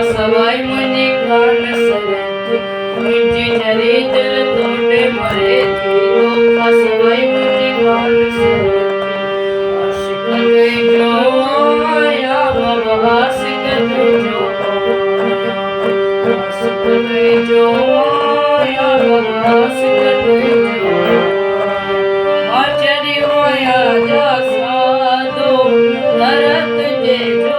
સવાય મને કાન સરત મુંજી જરે દિલ તોડે મરે થી દોખા સવાય મને કાન સરત આશિક તે જો આયા બાબા આશિક તે જો આશિક તે જો આયા બાબા આશિક તે જો માચરી હોયા જા સાદો ધરત જે જો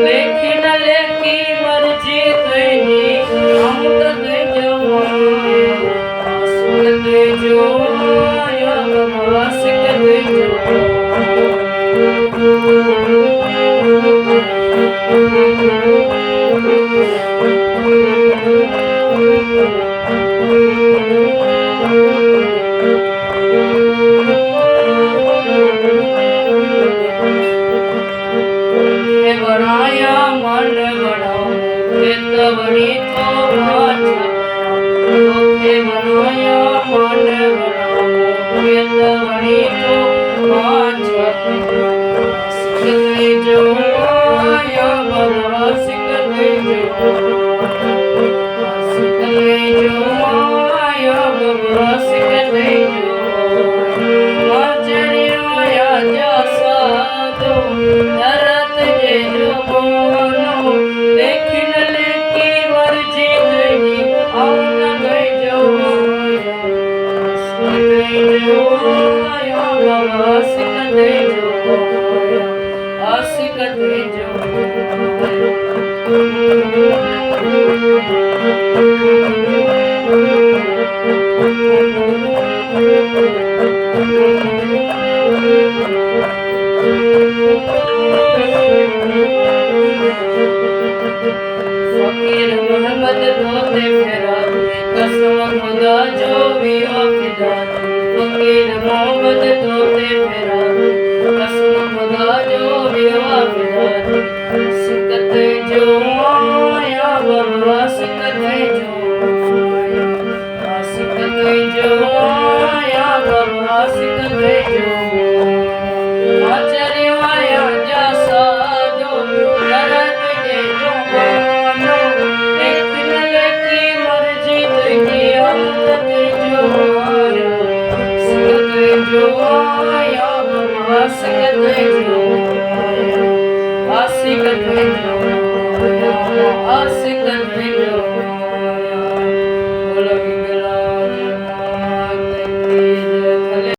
લેખી ન લેખી મરજી તૈની હમ તો તે જવાયા આશિક તે જોયા આશિક તે વણી તો વાછા તોકે મનાયા મન બનાવો વેદ વણી તો વાછા સિકતે જો આયા બાબા સિકતે જો સિકતે જો આયા બાબા સિકતે જો માચરી આયા જા સાધો ધરત જે જો બોનો લેખી फकीर मोहम्मद धोते फेरा कसम खुदा जो भी फिदा फकीर मोहम्मद धोते फेरा कसम खुदा जो भी फिदा सिकत जो आया बाबा सिकत जो सिकत जो आया बाबा सिकत जो आचर्य आया जा साधो डरत जे जो आशिक